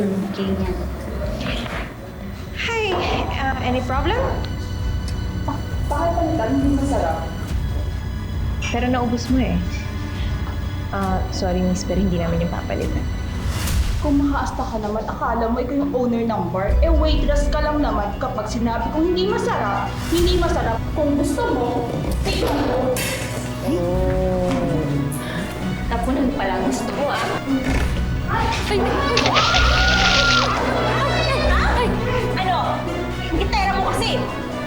Ganyan. Hi, any problem? Bakit palitan? Hindi masarap. Pero naubos mo eh. Sorry miss, pero hindi namin yung papalitan. Kung makaasta ka naman, akala mo ikaw yung owner ng bar, eh waitress ka lang naman kapag sinabi kong hindi masarap, hindi masarap. Kung gusto mo, tingnan mo. Tapunan pa lang gusto ko Ay! Ano? Gitera mo kasi!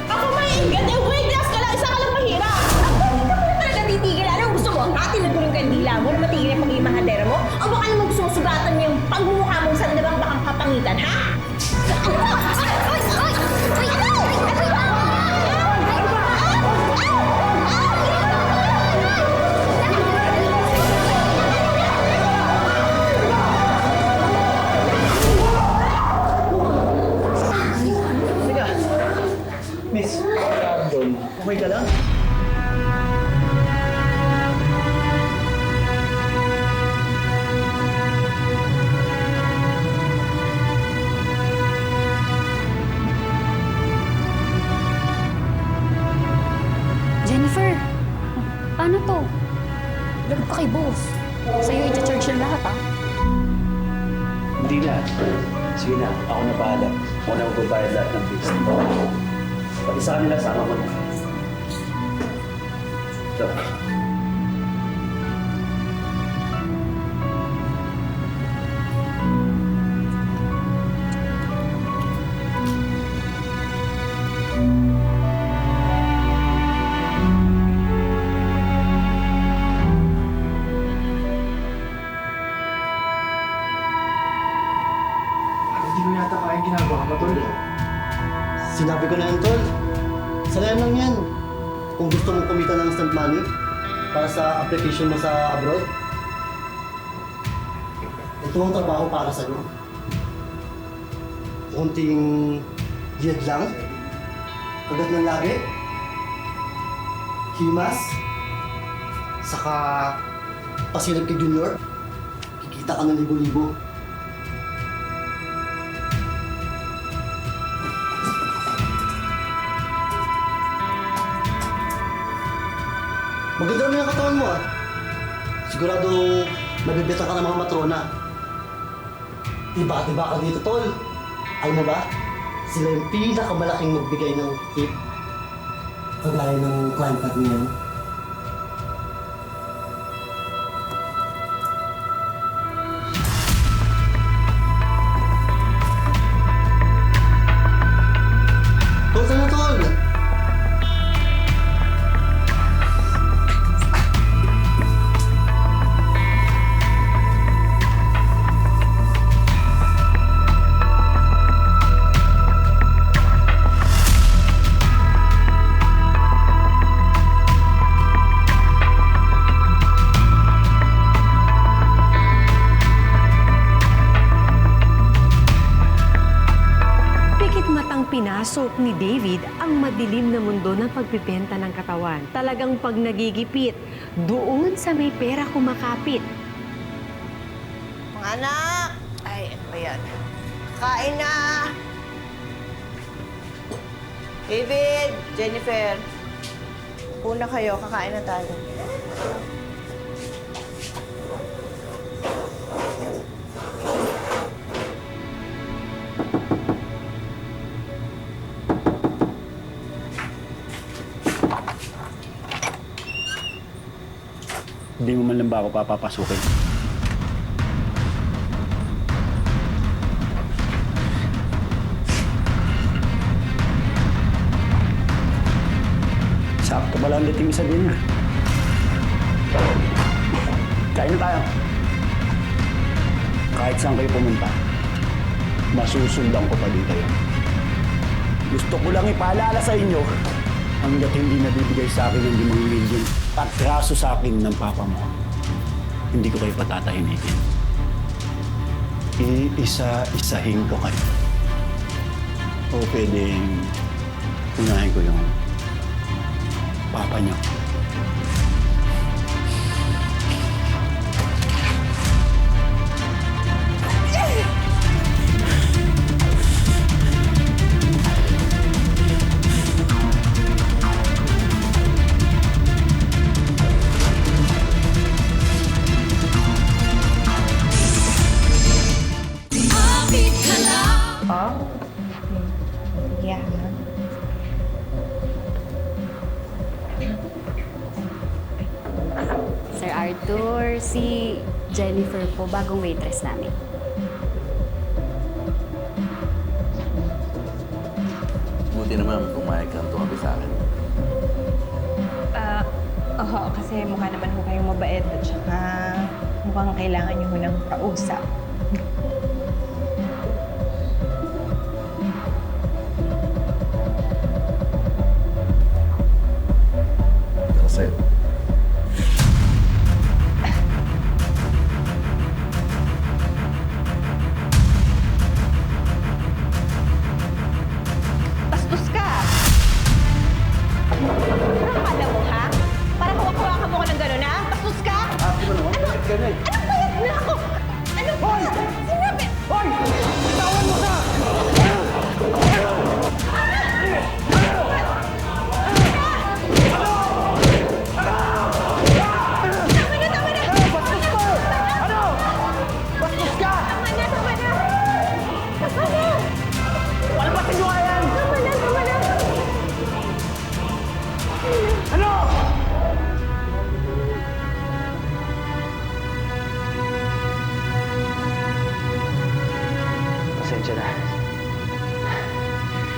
Ako maiingat, eh waitress ka lang, isa ka lang mahirap. Hindi ka pala talaga titigil. Ano gusto mo? Atin mo yung kandila mo na matigil yung pagiging mahadera mo? O baka naman gusto mong sugatan mo yung pagmumukha mong sandabang bakang kapangitan, ha? Miss, doon. Okay ka lang? Jennifer, paano to? Lagot ka kay boss. Sa'yo i-charge yung lahat, Hindi na. Sige na, ako na bahala. Ako na magbabayad lahat ng bills. Pati sa kanila, sama mo na. Ito. Hindi mo yata kaya ginagawa mo, Tol. Sinabi ko na yan, Tol. Salayan lang yan. Kung gusto mong kumita ng instant money para sa application mo sa abroad, ito ang trabaho para sa'yo. Kunting diet lang, kagat ng lagi, himas, saka pasilip kay Junior, kikita ka ng libo-libo. Maganda naman yung katawan mo Sigurado mabibita ka ng mga matrona. Diba ka dito, Tol? Alam mo ba? Sila yung pinakamalaking magbigay ng tip. Kagaya ng client natin ngayon. Tol, saan na, Tol? Pinasok ni David ang madilim na mundo ng pagbibenta ng katawan. Talagang pag nagigipit, doon sa may pera kumakapit. Mga anak! Ay, ano ba yan? Kain na! David, Jennifer, una kayo, kakain na tayo. Hindi mo man lang ba ako papapasukin? Sakto pala ang dating sa dinner. Kain na tayo. Kahit saan kayo pumunta, masusundan ko pa dito yun. Gusto ko lang ipaalala sa inyo, hanggat hindi nabibigay sa akin ng 5 milyon at raso sa akin ng papa mo, hindi ko kayo patatahimikin. Iisa-isahin ko kayo. O pwedeng unahin ko yung papa niyo. Sir Arthur, si Jennifer po, bagong waitress namin. Buti naman pumayag kang tumabi sa akin. Oo, kasi mukha naman ho kayong mabait at saka mukhang kailangan niyo ho ng kausap. Para sa'yo. Bastos ka! Ano akala mo, ha? Parang hawak-hawakan mo ko ng gano'n, ha? Bastos ka? Ate mo naman, bakit ganun? Anong bayad na ako? Ano ba? Sinabi! Hoy! Bitawan mo ka! Tama na, tama na! Bastos ko! Ano? Bastos ka! Tama na, tama na! Tama na! Palpasin nyo nga yan! Tama na, tama na! Ano? Pasensya na.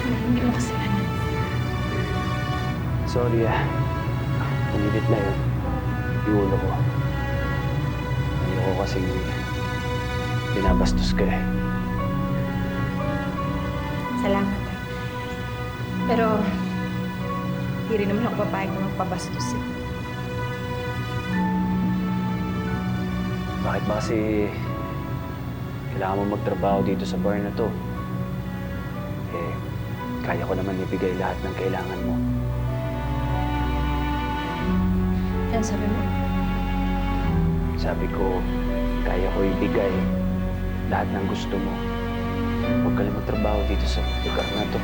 Hindi mo kasalanan. Sorry pumilit na yun. Yung ulo ko. Ayoko kasing binabastos ka eh. Salamat. Pero, hindi rin naman ako papayag na magpabastos eh. Bakit ba kasi kailangan mo magtrabaho dito sa bar na to? Eh, kaya ko naman ibigay lahat ng kailangan mo. Ano sabi mo? Sabi ko, kaya ko ibigay lahat ng gusto mo. Huwag ka lang magtrabaho dito sa lugar na to.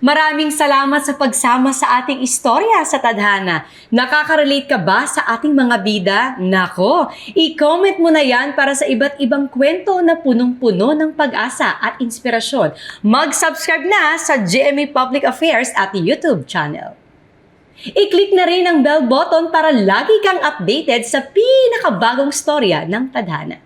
Maraming salamat sa pagsama sa ating istorya sa Tadhana. Nakaka-relate ka ba sa ating mga bida? Nako, i-comment mo na yan para sa iba't ibang kwento na punong-puno ng pag-asa at inspirasyon. Mag-subscribe na sa GMA Public Affairs at YouTube channel. I-click na rin ang bell button para lagi kang updated sa pinakabagong storya ng Tadhana.